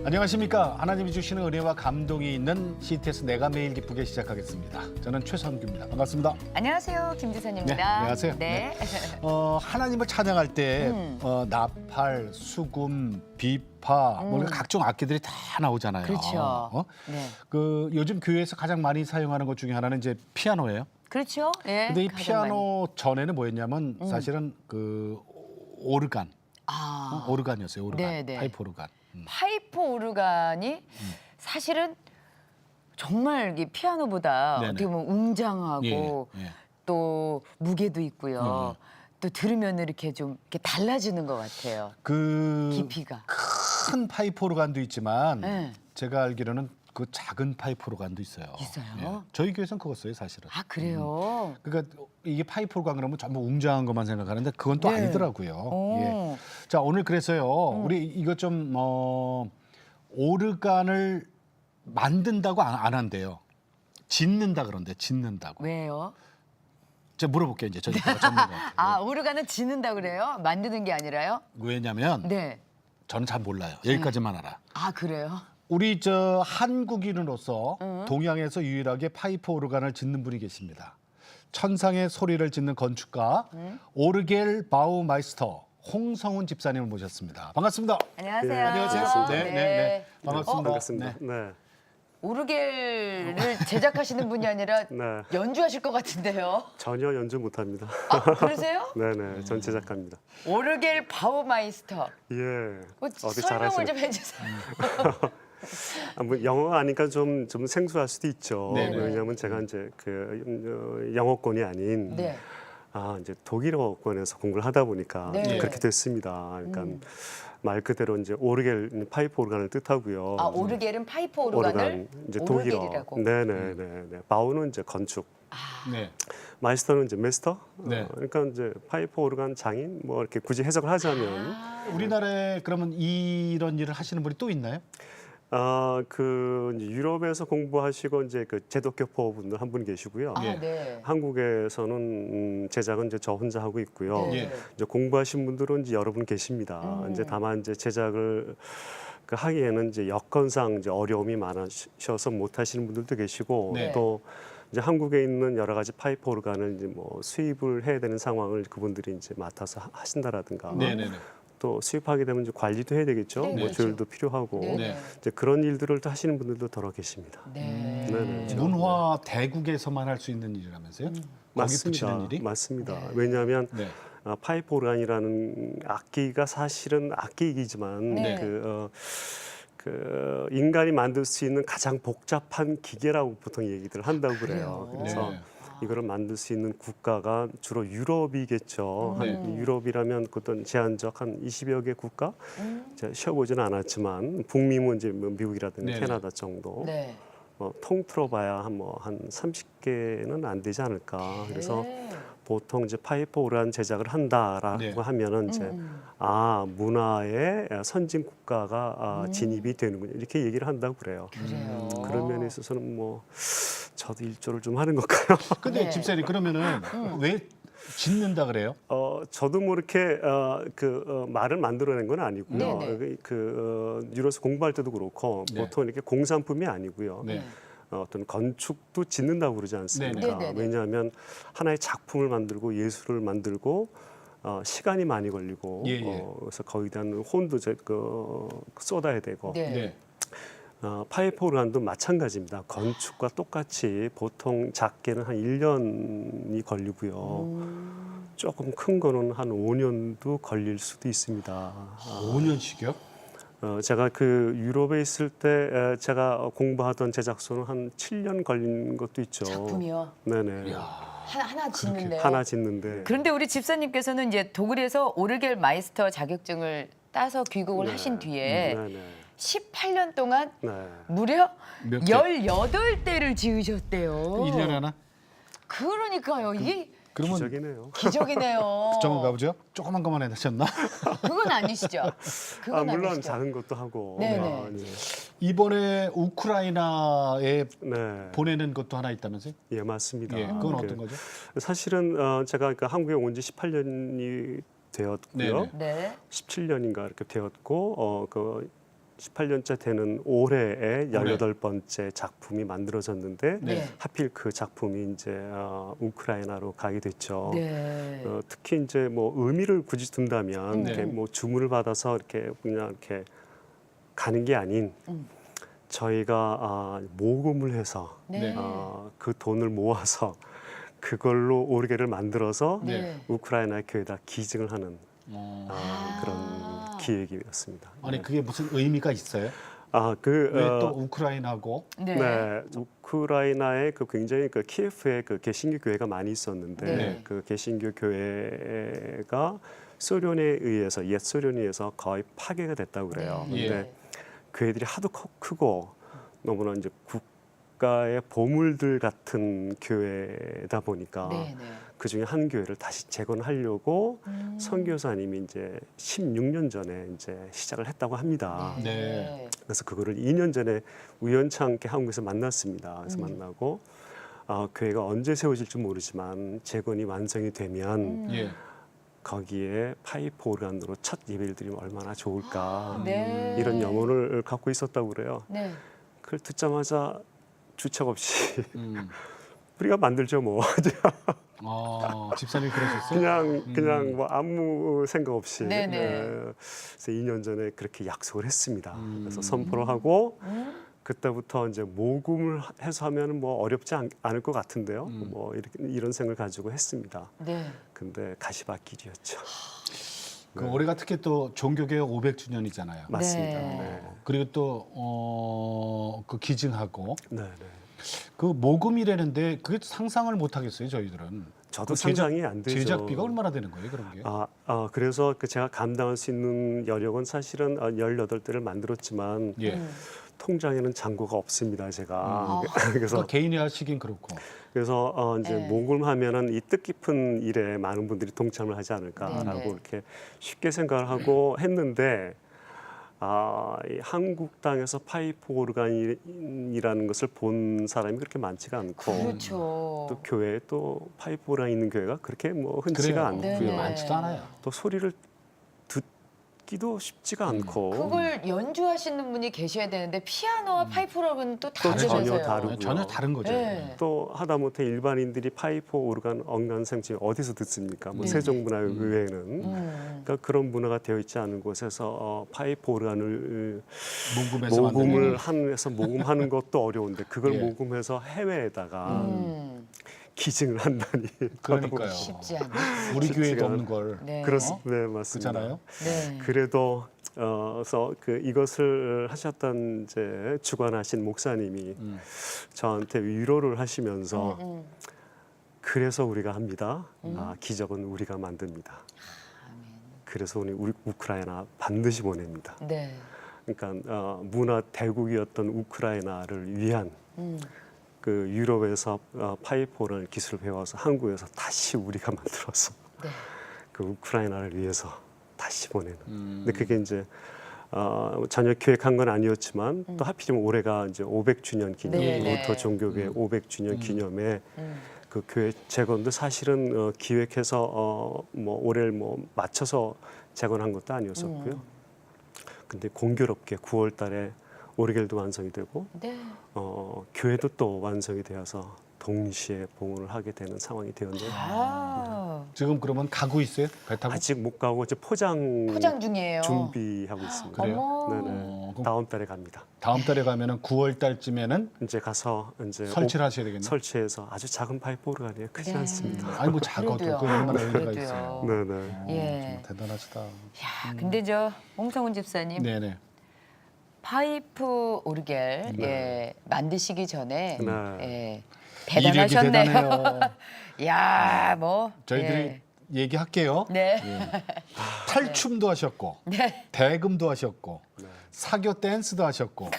안녕하십니까. 하나님이 주시는 은혜와 감동이 있는 CTS 내가 매일 기쁘게 시작하겠습니다. 저는 최선규입니다. 반갑습니다. 안녕하세요, 김지선입니다. 네, 안녕하세요. 네. 하나님을 찬양할 때 나팔, 수금, 비파, 뭐 각종 악기들이 다 나오잖아요. 그렇죠. 네. 요즘 교회에서 가장 많이 사용하는 것 중에 하나는 이제 피아노예요. 그렇죠. 예. 근데 이 가장 피아노 전에는 뭐였냐면 사실은 그 오르간, 많이. 오르간이었어요. 오르간, 네, 네. 파이프 오르간. 파이프 오르간이 사실은 정말 이 피아노보다 네네. 어떻게 보면 웅장하고 예, 예. 또 무게도 있고요. 또 들으면 이렇게 좀 이렇게 달라지는 것 같아요. 그 깊이가. 큰 파이프 오르간도 있지만 네. 제가 알기로는 그 작은 파이프 오르간도 있어요. 있어요? 예. 저희 교회에서는 그거 써요, 사실은. 아, 그래요? 그러니까 이게 파이프 오르간 그러면 전부 웅장한 것만 생각하는데 그건 또 네. 아니더라고요. 오. 예. 자, 오늘 그래서요. 우리 이것 좀 오르간을 만든다고 안 한대요. 짓는다 그런데 짓는다고. 왜요? 제가 물어볼게요, 이제 전문가. 아, 오르간은 짓는다 그래요? 만드는 게 아니라요? 왜냐면 네. 저는 잘 몰라요. 여기까지만 알아. 아, 그래요? 우리 한국인으로서 동양에서 유일하게 파이프 오르간을 짓는 분이 계십니다. 천상의 소리를 짓는 건축가 오르겔 바우마이스터 홍성훈 집사님을 모셨습니다. 반갑습니다. 안녕하세요. 네, 안녕하세요. 네, 네, 네. 반갑습니다. 반갑습니다. 네. 네. 오르겔을 제작하시는 분이 아니라 네. 연주하실 것 같은데요. 전혀 연주 못합니다. 아, 그러세요? 네네, 전 제작가입니다. 오르겔 바우마이스터. 예. 어디 설명을 잘하시네. 좀 해주세요. 뭐 영어가 아니까 좀 생소할 수도 있죠. 네네. 왜냐하면 제가 이제 그 영어권이 아닌 네. 이제 독일어권에서 공부를 하다 보니까 네. 이제 그렇게 됐습니다. 그러니까 말 그대로 이제 오르겔 파이프 오르간을 뜻하고요. 아, 오르겔은 파이프 오르간을 오르간 이제 독일어. 오르겔이라고. 네네네. 바우는 이제 건축. 네. 마이스터는 이제 메스터. 네. 그러니까 이제 파이프 오르간 장인 뭐 이렇게 굳이 해석을 하자면 우리나라에 그러면 이런 일을 하시는 분이 또 있나요? 그 이제 유럽에서 공부하시고 이제 그 제독교포 분들 한 분 계시고요. 아, 예. 네. 한국에서는 제작은 이제 저 혼자 하고 있고요. 네. 예. 이제 공부하신 분들은 이제 여러 분 계십니다. 이제 다만 이제 제작을 그 하기에는 이제 여건상 이제 어려움이 많으셔서 못 하시는 분들도 계시고 네. 또 이제 한국에 있는 여러 가지 파이프 오르간을 이제 뭐 수입을 해야 되는 상황을 그분들이 이제 맡아서 하신다라든가 네네네. 또 수입하게 되면 이제 관리도 해야 되겠죠. 네, 뭐 그렇죠. 조율도 필요하고 네. 이제 그런 일들을 또 하시는 분들도 더러 계십니다. 네. 네네. 문화 대국에서만 할 수 있는 일이라면서요? 거기 맞습니다. 붙이는 일이? 맞습니다. 왜냐하면 네. 파이프 오르간이라는 악기가 사실은 악기이지만 네. 그 인간이 만들 수 있는 가장 복잡한 기계라고 보통 얘기들을 한다고 그래요. 그래요? 그래서 네. 이거를 만들 수 있는 국가가 주로 유럽이겠죠. 네. 한 유럽이라면 어떤 제한적 한 20여 개 국가, 제가 쉬어보지는 않았지만 북미면 이제 뭐 미국이라든지 네네. 캐나다 정도. 네. 통틀어봐야 한 30개는 안 되지 않을까. 그래서 네. 보통 이제 파이프 오르간 제작을 한다라고 네. 하면은 이제 문화의 선진 국가가 진입이 되는군요. 이렇게 얘기를 한다고 그래요. 그래요. 그런 면에 있어서는 뭐 저도 일조를 좀 하는 걸까요? 근데 네. 집사님 그러면은 왜 짓는다 그래요? 저도 뭐 이렇게 말을 만들어낸 건 아니고요. 네네. 유로서 공부할 때도 그렇고 네. 보통 이렇게 공산품이 아니고요. 네. 어떤 건축도 짓는다고 그러지 않습니까? 네네네. 왜냐하면 하나의 작품을 만들고 예술을 만들고 시간이 많이 걸리고 예, 예. 그래서 거기에 대한 혼도 쏟아야 되고 네. 네. 파이프 오르간도 마찬가지입니다. 건축과 똑같이 보통 작게는 한 1년이 걸리고요. 조금 큰 거는 한 5년도 걸릴 수도 있습니다. 5년씩이요? 제가 그 유럽에 있을 때 제가 공부하던 제작소는 한 7년 걸린 것도 있죠. 작품이요. 네네. 하나 짓는데요. 하나 짓는데. 그런데 우리 집사님께서는 이제 독일에서 오르겔 마이스터 자격증을 따서 귀국을 네. 하신 뒤에 네네. 18년 동안 네. 무려 몇 개? 18대를 지으셨대요. 1년에 하나? 그러니까요. 이게 그러면 기적이네요. 기적이네요. 그쪽으로 가보죠. 조그만 것만 해주셨나? 그건 아니시죠? 그건 물론 아니시죠? 작은 것도 하고. 네네. 네. 이번에 우크라이나에 네. 보내는 것도 하나 있다면서요? 예, 맞습니다. 예, 그건 그 어떤 거죠? 사실은 제가 그 한국에 온 지 18년이 되었고요. 네네. 네. 17년인가 이렇게 되었고 그 18년째 되는 올해에 18번째 작품이 만들어졌는데 네. 하필 그 작품이 이제 우크라이나로 가게 됐죠. 네. 특히 이제 뭐 의미를 굳이 둔다면 네. 이렇게 뭐 주문을 받아서 이렇게 그냥 이렇게 가는 게 아닌 저희가 모금을 해서 네. 그 돈을 모아서 그걸로 오르게를 만들어서 네. 우크라이나 교회에다 기증을 하는 아. 그런 기획이었습니다. 아니 그게 무슨 의미가 있어요? 그 왜 또 우크라이나고? 네. 네, 우크라이나에 그 굉장히 그 키예프에 그 개신교 교회가 많이 있었는데 네. 그 개신교 교회가 소련에 의해서 옛 소련에 의해서 거의 파괴가 됐다고 그래요. 네. 근데 교회들이 하도 크고 너무나 이제 국가의 보물들 같은 교회다 보니까 네. 네. 그 중에 한 교회를 다시 재건하려고 선교사님이 이제 16년 전에 이제 시작을 했다고 합니다. 네. 그래서 그거를 2년 전에 우연찮게 한국에서 만났습니다. 그래서 만나고 교회가 언제 세워질지 모르지만 재건이 완성이 되면 예. 거기에 파이프 오르간으로 첫 예배를 드리면 얼마나 좋을까 네. 이런 염원을 갖고 있었다고 그래요. 네. 그걸 듣자마자 주책 없이 음. 우리가 만들죠 뭐 집사님 그러셨어요? 그냥 뭐 아무 생각 없이 네네. 그래서 2년 전에 그렇게 약속을 했습니다. 그래서 선포를 하고 그때부터 이제 모금을 해서 하면 뭐 어렵지 않을 것 같은데요. 뭐 이런 생각을 가지고 했습니다. 네. 근데 가시밭길이었죠. 그 올해가 특히 또 종교개혁 500주년이잖아요. 맞습니다. 네. 네. 그리고 또 그 기증하고 네, 네. 그 모금이라는데 그게 상상을 못 하겠어요, 저희들은. 저도 그 상상이 안 되죠. 제작비가 얼마나 되는 거예요, 그런 게? 그래서 그 제가 감당할 수 있는 여력은 사실은 18대를 만들었지만 예. 통장에는 잔고가 없습니다, 제가. 그래서 그러니까 개인이 하시긴 그렇고. 이제 네. 모금하면은 이 뜻깊은 일에 많은 분들이 동참을 하지 않을까라고 네, 네. 이렇게 쉽게 생각을 하고 했는데 이 한국 땅에서 파이프 오르간이라는 것을 본 사람이 그렇게 많지가 않고 그렇죠. 또 교회에 또 파이프 오르간 있는 교회가 그렇게 뭐 흔치가 않고요. 네네. 많지도 않아요. 또 소리를 듣기도 쉽지가 않고 그걸 연주하시는 분이 계셔야 되는데 피아노와 파이프로는 또 전혀 다르면서요. 다르고요. 전혀 다른 거죠. 네. 또 하다못해 일반인들이 파이프 오르간 엉간생지 어디서 듣습니까? 뭐 네. 세종문화회의회는 그러니까 그런 문화가 되어 있지 않은 곳에서 파이프 오르간을 모금해서 만드는 모금을 해서 모금하는 것도 어려운데 그걸 예. 모금해서 해외에다가 기증을 한다니 그러니까요. 쉽지 않네. 우리 쉽지가 교회도 않- 없는 걸. 네. 그렇습니다. 네, 맞습니다. 그렇잖아요. 네. 그래도 그래서 이것을 하셨던 이제 주관하신 목사님이 저한테 위로를 하시면서 그래서 우리가 합니다. 기적은 우리가 만듭니다. 그래서 우리 우크라이나 반드시 보냅니다. 네. 그러니까 문화 대국이었던 우크라이나를 위한 그 유럽에서 파이프오르간 기술을 배워서 한국에서 다시 우리가 만들어서 네. 그 우크라이나를 위해서 다시 보내는. 근데 그게 이제 전혀 계획한 건 아니었지만 또 하필이면 올해가 이제 500주년 기념, 네, 네. 루터 종교회 500주년 기념에 그 교회 재건도 사실은 기획해서 뭐 올해를 뭐 맞춰서 재건한 것도 아니었었고요. 근데 공교롭게 9월달에 오르겔도 완성이 되고 네. 교회도 또 완성이 되어서 동시에 봉헌을 하게 되는 상황이 되었는데 지금 그러면 가고 있어요? 배 타고? 아직 못 가고 이제 포장 중이에요. 준비하고 있습니다. 그래요? 어머. 네네. 그럼 다음 달에 갑니다. 다음 달에 가면은 9월 달쯤에는 이제 가서 이제 설치를 하셔야 되겠네요. 설치해서 아주 작은 파이프 오르간이에요. 크지 네. 않습니다. 아니 뭐 작아도 그래도요. 그 얼마나 의미가 그래도요. 있어요. 네네. 예. 정말 대단하시다. 야, 근데 저 홍성훈 집사님 네네. 파이프 오르겔 예, 만드시기 전에 네. 예, 이력이 대단하셨네요. 대단해요. 야, 뭐 저희들이 예. 얘기할게요. 네. 탈춤도 하셨고, 네. 대금도 하셨고, 사교 댄스도 하셨고,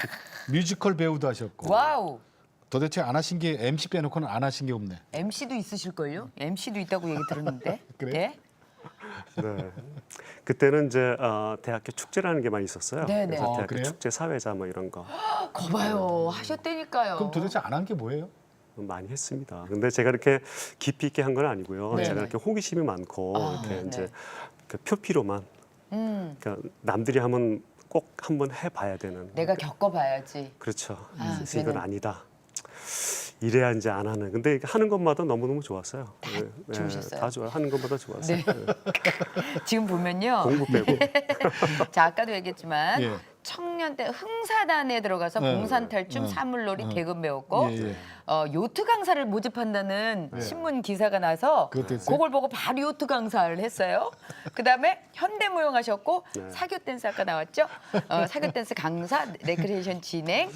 뮤지컬 배우도 하셨고, 와우. 도대체 안 하신 게 MC 빼놓고는 안 하신 게 없네. MC도 있으실걸요? MC도 있다고 얘기 들었는데. 그래요? 네? 네. 그때는 이제 대학교 축제라는 게 많이 있었어요. 네네. 그래서 대학교 그래요? 축제 사회자 뭐 이런 거 거봐요. 하셨다니까요. 그럼 도대체 안 한 게 뭐예요? 많이 했습니다. 근데 제가 이렇게 깊이 있게 한 건 아니고요. 네. 제가 이렇게 호기심이 많고 아, 이렇게 네. 이제 그 표피로만 그러니까 남들이 하면 꼭 한번 해봐야 되는. 내가 겪어봐야지. 그렇죠. 아, 그래서 이건 걔는- 아니다. 이래야 이제 안 하는. 근데 하는 것마다 너무너무 좋았어요. 다 네, 좋으셨어요? 다 좋아요. 하는 것마다 좋았어요. 네. 네. 지금 보면요. 공부 빼고. 자, 아까도 얘기했지만 예. 청년 때 흥사단에 들어가서 네. 봉산탈춤, 네. 사물놀이, 대금 배웠고 예, 예. 요트 강사를 모집한다는 신문 기사가 나서 그것도 했어요? 그걸 보고 바로 요트 강사를 했어요. 그다음에 현대무용 하셨고 네. 사교 댄스 아까 나왔죠? 사교 댄스 강사, 레크레이션 진행.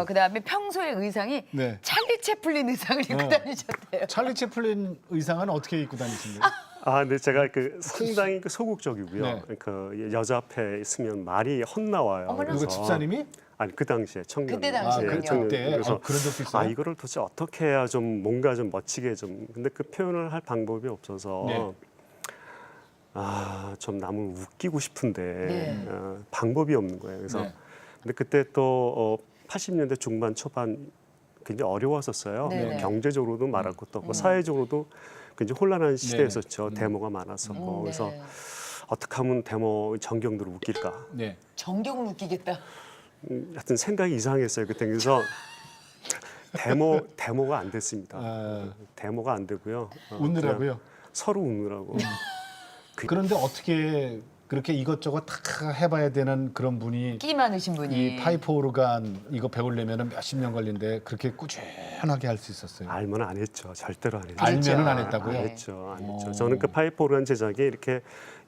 그다음에 평소에 의상이 네. 찰리 채플린 의상을 입고 어. 다니셨대요. 찰리 채플린 의상은 어떻게 입고 다니신 거예요? 근데 제가 그 상당히 그 소극적이고요. 네. 그 여자 앞에 있으면 말이 헛나와요. 어머나. 누가 집사님이? 아니 그 당시에 청년. 그때 당시군요. 그때 그래서 그런 적도 있어요? 이거를 도대체 어떻게 해야 좀 뭔가 좀 멋지게 좀. 근데 그 표현을 할 방법이 없어서. 네. 좀 남을 웃기고 싶은데 네. 방법이 없는 거예요. 그래서 네. 근데 그때 또 80년대 중반 초반 굉장히 어려웠었어요. 네네. 경제적으로도 말할 것도 없고 사회적으로도 굉장히 혼란한 시대였었죠. 데모가 많았었고 그래서 네. 어떻게 하면 데모 전경들을 웃길까. 네. 정경을 웃기겠다. 하여튼 생각이 이상했어요. 그때 그래서 데모가 안 됐습니다. 데모가 안 되고요. 웃느라고요? 그냥 서로 웃느라고. 그런데 어떻게 그렇게 이것저것 다 해봐야 되는 그런 분이 끼 많으신 분이. 이 파이프 오르간 이거 배우려면 몇십 년 걸린데 그렇게 꾸준하게 할 수 있었어요. 알면 안 했죠. 절대로 안 했죠. 알면은 안 그렇죠. 했다고요? 안 했죠. 안 했죠. 오. 저는 그 파이프 오르간 제작이 이렇게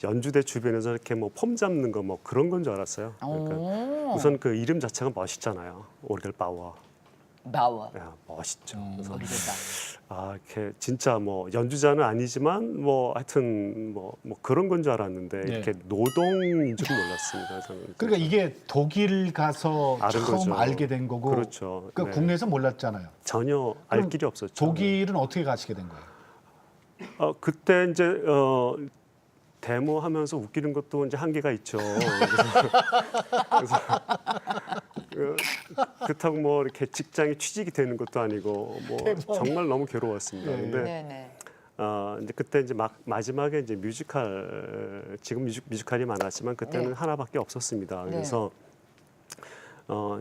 연주대 주변에서 이렇게 뭐 폼 잡는 거 뭐 그런 건 줄 알았어요. 그러니까 오. 우선 그 이름 자체가 멋있잖아요. 오리겔 바워. 마워. 야, 멋있죠. 그래서 어리겠다. 이렇게 진짜 뭐 연주자는 아니지만 뭐 하여튼 뭐 그런 건 줄 알았는데 네. 이렇게 노동인 줄 몰랐습니다. 저는. 그러니까 이게 독일 가서 아는 처음 거죠. 알게 된 거고 그렇죠. 그러니까 네. 국내에서 몰랐잖아요. 전혀 알 그럼 길이 없었죠. 독일은 어떻게 가시게 된 거예요? 그때 이제 데모하면서 웃기는 것도 이제 한계가 있죠. 그래서 그렇다고 뭐 이렇게 직장에 취직이 되는 것도 아니고 뭐 정말 너무 괴로웠습니다. 예, 근데 네네. 이제 그때 이제 마지막에 이제 지금 뮤지컬이 많았지만 그때는 네. 하나밖에 없었습니다. 그래서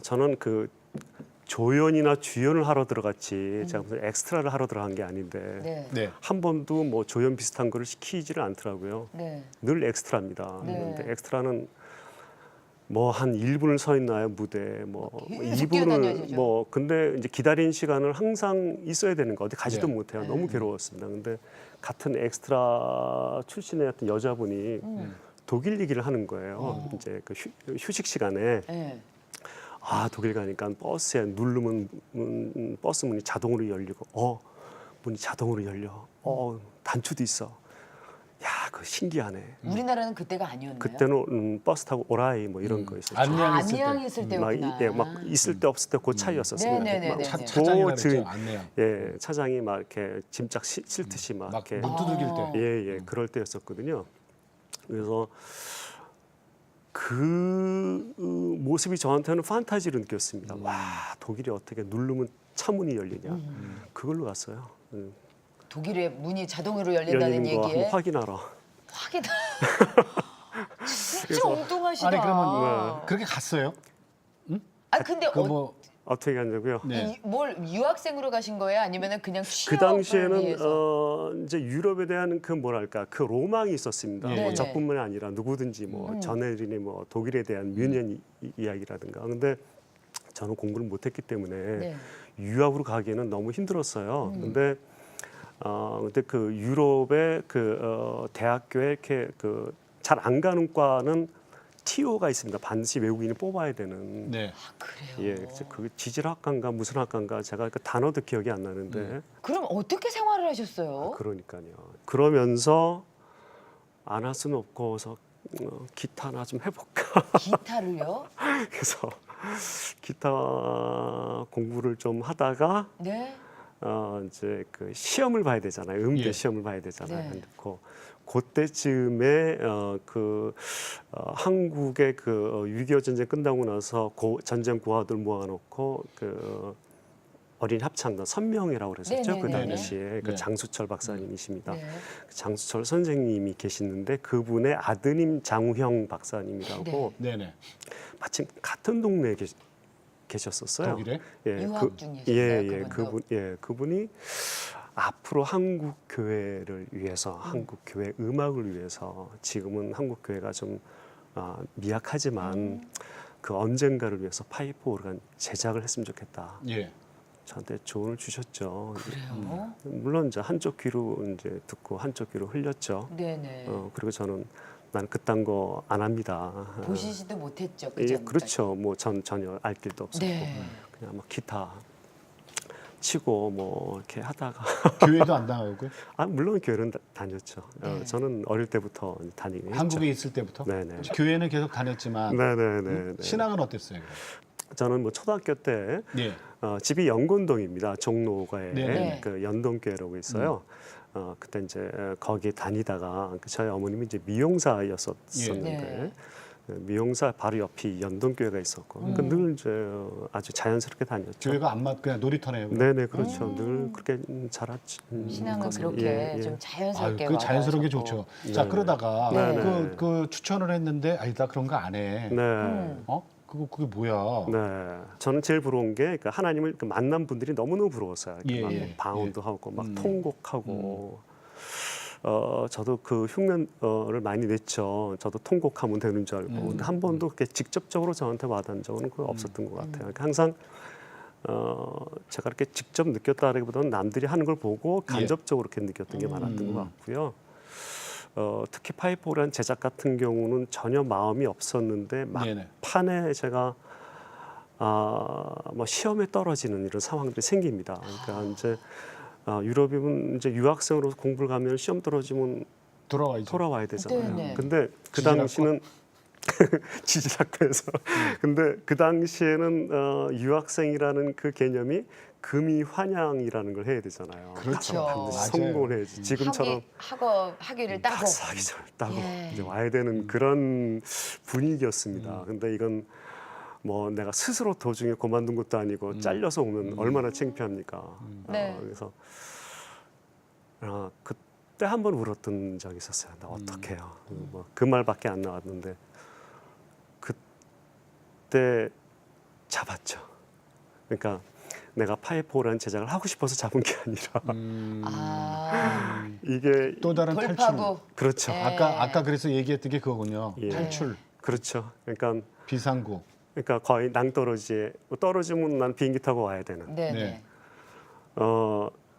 저는 그 조연이나 주연을 하러 들어갔지 제가 무슨 엑스트라를 하러 들어간 게 아닌데 네. 네. 한 번도 뭐 조연 비슷한 거를 시키지를 않더라고요. 네. 늘 엑스트라입니다. 네. 근데 엑스트라는 뭐 한 1분을 서 있나요 무대 뭐 계속 2분을 뛰어다녀야죠. 뭐 근데 이제 기다리는 시간을 항상 있어야 되는 거 어디 가지도 네. 못해요. 너무 괴로웠습니다. 근데 같은 엑스트라 출신의 어떤 여자분이 독일 얘기를 하는 거예요. 이제 그 휴식 시간에 네. 독일 가니까 버스에 누르면 버스 문이 자동으로 열리고 문이 자동으로 열려. 단추도 있어. 야, 그 신기하네. 우리나라는 그때가 아니었나요? 그때는 버스 타고 오라이 뭐 이런 거 있었죠. 안내양 있을 때. 안내양 있을 때였구나. 막 있을 때 없을 때 그 차이였었습니다. 네네네네. 막 차장이라 도저히- 그랬죠. 안내양. 예, 차장이 막 이렇게 짐짝 싫듯이 막 막 이렇게 문 두들길 때. 예, 그럴 때였었거든요. 그래서 그 모습이 저한테는 판타지로 느꼈습니다. 와, 독일이 어떻게 누르면 차문이 열리냐. 그걸로 갔어요. 독일의 문이 자동으로 열린다는 열리는 거 얘기에 한번 확인하러. 확인. 진짜 엉뚱하시다. 아니 그러면 그렇게 갔어요? 근데 뭐 어떻게 갔냐고요? 네. 뭘 유학생으로 가신 거예요? 아니면은 그냥 그 취업을 당시에는 위해서? 이제 유럽에 대한 그 뭐랄까 그 로망이 있었습니다. 예. 뭐 네네. 저뿐만이 아니라 누구든지 뭐 전해리니 뭐 독일에 대한 뮌헨 이야기라든가. 근데 저는 공부를 못했기 때문에 네. 유학으로 가기에는 너무 힘들었어요. 근데 그 유럽의 그 대학교에 이렇게 그 잘 안 가는 과는 TO가 있습니다. 반드시 외국인이 뽑아야 되는. 네. 그래요. 예, 그 지질학과인가 무슨 학과인가 제가 그 단어도 기억이 안 나는데. 그럼 어떻게 생활을 하셨어요? 그러니까요. 그러면서 안 할 수는 없고서 기타나 좀 해볼까. 기타를요? 그래서 기타 공부를 좀 하다가 네. 이제 그 시험을 봐야 되잖아요. 음대 예. 시험을 봐야 되잖아요. 네. 그때쯤에 한국의 그 6.25 전쟁 끝나고 나서 전쟁 고아들 모아놓고 그 어린 합창단 선명이라고 그랬었죠. 그 네네네네. 당시에 그 네. 장수철 박사님이십니다. 네. 장수철 선생님이 계시는데 그분의 아드님 장우형 박사님이라고 네네. 마침 같은 동네에 계셨었어요. 독일에? 유학 중이셨어요, 그분도? 그분이 앞으로 한국 교회를 위해서, 한국 교회 음악을 위해서 지금은 한국 교회가 좀 미약하지만 그 언젠가를 위해서 파이프 오르간 제작을 했으면 좋겠다. 예. 저한테 조언을 주셨죠. 그래요? 물론 이제 한쪽 귀로 이제 듣고 한쪽 귀로 흘렸죠. 네네. 그리고 저는 난 그딴 거 안 합니다. 보시지도 못했죠. 그 예, 전까지. 그렇죠. 뭐 전혀 알 길도 없었고 네. 그냥 막 기타 치고 뭐 이렇게 하다가 교회도 안 나가고요. 물론 교회는 다녔죠. 네. 저는 어릴 때부터 다니긴 했죠. 한국에 있을 때부터. 네네. 교회는 계속 다녔지만 네네네. 신앙은 어땠어요? 그럼? 저는 뭐 초등학교 때 예. 집이 영곤동입니다. 종로가에 네네. 그 연동교회라고 있어요. 그때 이제 거기 다니다가 저희 어머님이 이제 미용사였었는데 미용사 바로 옆이 연동교회가 있었고 그러니까 늘 이제 아주 자연스럽게 다녔죠. 교회가 안 맞 그냥 놀이터네요. 그럼? 네네 그렇죠. 늘 그렇게 자랐죠. 신앙은 것을. 그렇게 예, 예. 좀 아유, 자연스럽게 그 자연스럽게 와가지고. 좋죠. 자, 네. 그러다가 네. 그 추천을 했는데 나 그런 거 안 해. 네. 그게 뭐야? 네, 저는 제일 부러운 게 그 하나님을 그 만난 분들이 너무너무 부러웠어요. 이렇게 예, 막 예. 방언도 하고 막 음. 통곡하고. 저도 그 흉내를 많이 냈죠. 저도 통곡하면 되는 줄 알고. 근데 한 번도 그렇게 직접적으로 저한테 와닿은 적은 거의 없었던 것 같아요. 그러니까 항상 제가 이렇게 직접 느꼈다기보다는 남들이 하는 걸 보고 간접적으로 이렇게 느꼈던 게 많았던 것 같고요. 특히 파이프오란 제작 같은 경우는 전혀 마음이 없었는데 네네. 막판에 제가 뭐 시험에 떨어지는 이런 상황들이 생깁니다. 그러니까 이제 유럽이면 이제 유학생으로 공부를 가면 시험 떨어지면 돌아와야죠. 돌아와야 되잖아요. 네네. 근데 그 지질학과? 당시는 지질학과에서 근데 그 당시에는 유학생이라는 그 개념이 금이 환양이라는 걸 해야 되잖아요. 그렇죠. 가서 반드시 맞아요. 성공을 해야지. 지금처럼 학위를 따고. 박사학위를 따고 예. 이제 와야 되는 그런 분위기였습니다. 근데 이건 뭐 내가 스스로 도중에 그만둔 것도 아니고 잘려서 오면 얼마나 창피합니까. 네. 그래서 그때 한 번 울었던 적이 있었어요. 나 어떡해요. 뭐 그 말밖에 안 나왔는데 그때 잡았죠. 그러니까 내가 파이프오라는 제작을 하고 싶어서 잡은 게 아니라 이게 또 다른 탈출. 돌파구. 그렇죠. 예. 아까 그래서 얘기했던 게 그거군요. 예. 탈출, 그렇죠. 그러니까 거의 낭떠러지에 떨어지면 난 비행기 타고 와야 되는. 네네. 네.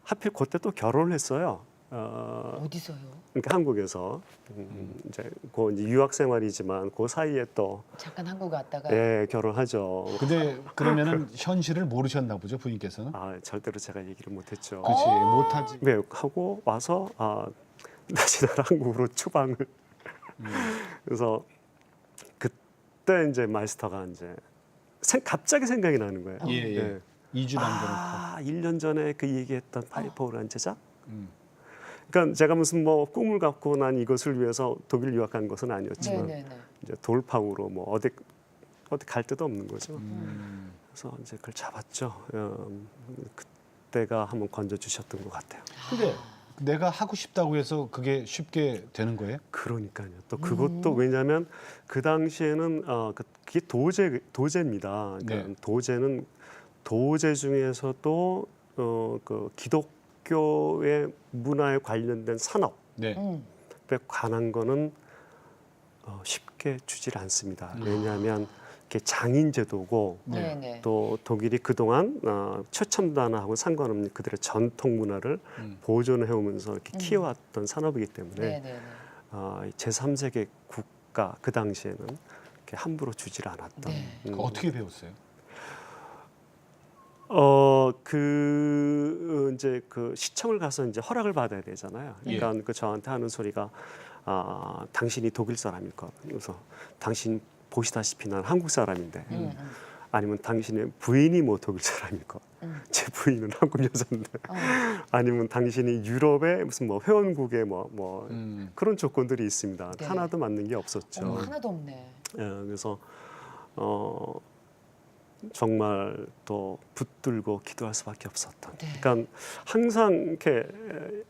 하필 그때 또 결혼을 했어요. 어디서요? 그러니까 한국에서 이제 유학 생활이지만 그 사이에 또 잠깐 한국 갔다가. 결혼하죠. 근데 그러면은 현실을 모르셨나 보죠, 부인께서는? 절대로 제가 얘기를 못했죠. 그렇지, 못하지. 네, 하고 와서 다시 나를 한국으로 추방을. 그래서 그때 이제 마이스터가 이제 갑자기 생각이 나는 거예요. 예. 2주 남겨놓고. 1년 전에 그 얘기했던 파이프오라는 제작. 그러니까 제가 무슨 뭐 꿈을 갖고 난 이것을 위해서 독일 유학한 것은 아니었지만 네네네. 이제 돌파구로 뭐 어디 갈 데도 없는 거죠. 그래서 이제 그걸 잡았죠. 그때가 한번 건져 주셨던 것 같아요. 근데 내가 하고 싶다고 해서 그게 쉽게 되는 거예요? 그러니까요. 또 그것도 왜냐하면 그 당시에는 그게 도제입니다. 그러니까 네. 도제는 도제 중에서도 그 기독교의 문화에 관련된 산업에 네. 관한 거는 쉽게 주질 않습니다. 왜냐하면 이게 장인 제도고 네네. 또 독일이 그동안 최첨단화하고 상관없는 그들의 전통 문화를 보존해 오면서 이렇게 키워왔던 산업이기 때문에 네네네. 제3세계 국가 그 당시에는 이렇게 함부로 주질 않았던. 네. 어떻게 배웠어요? 이제 그 시청을 가서 이제 허락을 받아야 되잖아요. 그러니까 그 저한테 하는 소리가 당신이 독일 사람일 것. 그래서 당신 보시다시피 난 한국 사람인데 아니면 당신의 부인이 뭐 독일 사람이고 제 부인은 한국 여자인데 아니면 당신이 유럽의 무슨 뭐 회원국의 뭐 그런 조건들이 있습니다. 네. 하나도 맞는 게 없었죠. 하나도 없네. 그래서 정말 또 붙들고 기도할 수밖에 없었던. 네. 그러니까 항상 이렇게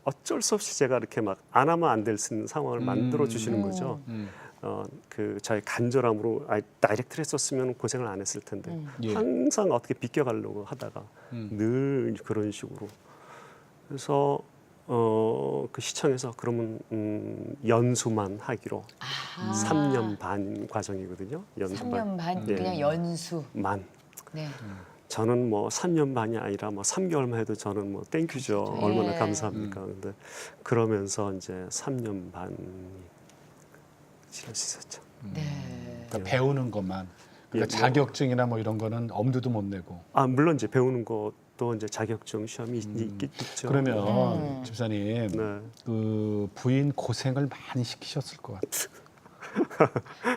어쩔 수 없이 제가 이렇게 막 안 하면 안 될 수 있는 상황을 만들어 주시는 거죠. 그 저희 간절함으로 다이렉트를 했었으면 고생을 안 했을 텐데 예. 항상 어떻게 비껴가려고 하다가 늘 그런 식으로. 그래서 그 시청에서 그러면 연수만 하기로 3년 반 과정이거든요. 연수 3년 반 예. 그냥 연수. 만. 네. 저는 뭐 3년 반이 아니라 뭐 3개월만 해도 저는 뭐 땡큐죠. 얼마나 예. 감사합니까. 근데 그러면서 이제 3년 반이 지날 수 있었죠. 네. 그러니까 배우는 것만. 그러니까 예, 뭐. 자격증이나 뭐 이런 거는 엄두도 못 내고. 아 물론 이제 배우는 것도 이제 자격증 시험이 있겠죠. 그러면 집사님 네. 그 부인 고생을 많이 시키셨을 것 같아요.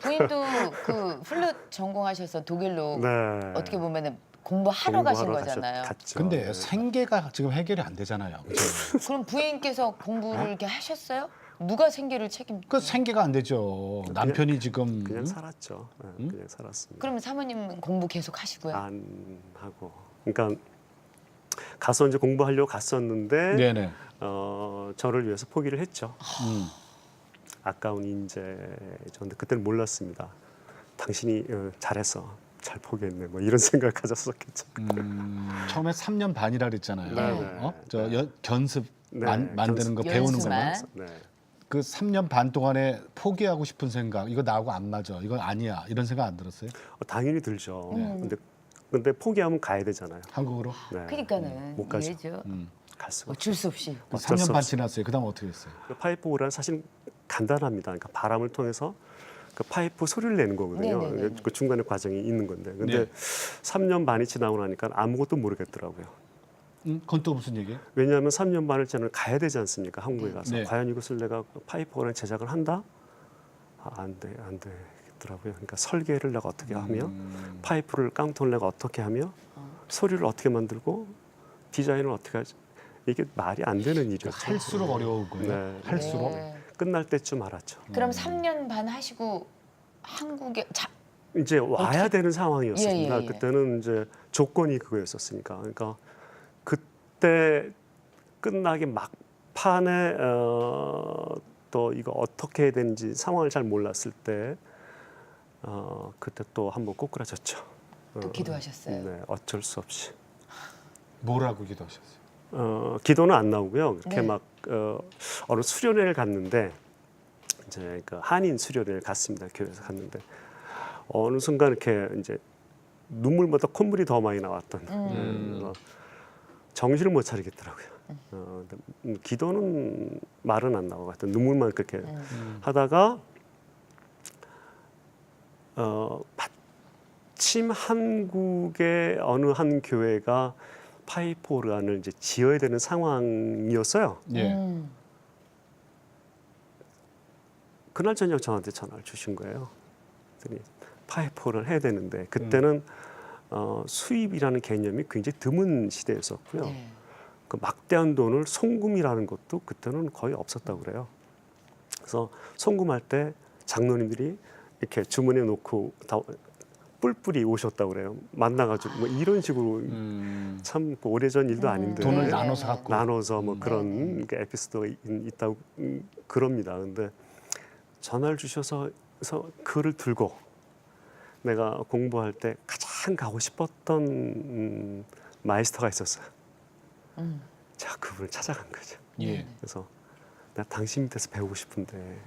부인도 그 플룻 전공하셔서 독일로 네. 어떻게 보면은 공부하러 가신 공부하러 거잖아요. 갔죠. 근데 네. 생계가 지금 해결이 안 되잖아요. 그죠? 그럼 부인께서 공부를 이렇게 하셨어요? 누가 생계를 책임? 그 생계가 안 되죠. 남편이 지금 그냥 살았죠. 네, 그냥 살았습니다. 그러면 사모님은 공부 계속 하시고요. 안 하고. 그러니까 가서 이제 공부하려고 갔었는데 네네. 저를 위해서 포기를 했죠. 음. 아까운 인재죠. 근데 그때는 몰랐습니다. 당신이 잘했어. 잘 포기했네. 뭐 이런 생각을 가졌었겠죠. 처음에 3년 반이라 그랬잖아요. 네. 견습 네, 만드는 거 배우는 연수만. 것만. 네. 그 3년 반 동안에 포기하고 싶은 생각, 이거 나하고 안 맞아, 이건 아니야, 이런 생각 안 들었어요? 당연히 들죠. 근데 포기하면 가야 되잖아요. 한국으로? 네. 그러니까는 못 가죠. 이해죠. 갈 수가 어쩔 수 없이. 그 어쩔 수 3년 반 없이. 지났어요. 그다음 어떻게 했어요? 그 파이프 오라는 사실 간단합니다. 그러니까 바람을 통해서 그 파이프 소리를 내는 거거든요. 네네네. 그 중간에 과정이 있는 건데. 근데 네. 3년 반이 지나고 나니까 아무것도 모르겠더라고요. 그건 또 무슨 얘기예요? 왜냐하면 3년 반을 저는 가야 되지 않습니까? 한국에 가서. 네. 과연 이것을 내가 파이프 오라는 제작을 한다? 안 되겠더라고요. 그러니까 설계를 내가 어떻게 하며 파이프를 깡통을 내가 어떻게 하며 소리를 어떻게 만들고 디자인을 어떻게 하지? 이게 말이 안 되는 일이었죠. 할수록 어려운 거예요. 네. 할수록. 네. 끝날 때쯤 알았죠. 그럼 3년 반 하시고 한국에 이제 와야 되는 상황이었습니다. 예, 예, 예. 그때는 이제 조건이 그거였었으니까. 그러니까 그때 끝나기 막판에 또 이거 어떻게 해야 되는지 상황을 잘 몰랐을 때 그때 또 한번 꼬꾸라졌죠. 또 기도하셨어요. 네, 어쩔 수 없이. 뭐라고 기도하셨어요? 기도는 안 나오고요. 이렇게 네. 막 어느 수련회를 갔는데 이제 그 한인 수련회를 갔습니다. 교회에서 갔는데 어느 순간 이렇게 이제 눈물보다 콧물이 더 많이 나왔던 그래서 정신을 못 차리겠더라고요. 근데 기도는 말은 안 나오고 하여튼 눈물만 그렇게 하다가 마침 한국의 어느 한 교회가 파이프 오르간을 이제 지어야 되는 상황이었어요. 예. 그날 저녁 저한테 전화를 주신 거예요. 그랬더니 파이프 오르간을 해야 되는데 그때는 수입이라는 개념이 굉장히 드문 시대였었고요. 네. 그 막대한 돈을 송금이라는 것도 그때는 거의 없었다고 그래요. 그래서 송금할 때 장로님들이 이렇게 주머니에 놓고 다 뿔뿔이 오셨다고 그래요. 만나가지고 뭐 이런 식으로 참 오래전 일도 아닌데 돈을 네. 나눠서 갖고. 나눠서 뭐 그런 그 에피소드가 있다고 그럽니다. 근데 전화를 주셔서 그래서 그를 들고 내가 공부할 때 가장 가고 싶었던 마이스터가 있었어요. 제가 그분을 찾아간 거죠. 예. 그래서 나 당신 밑에서 배우고 싶은데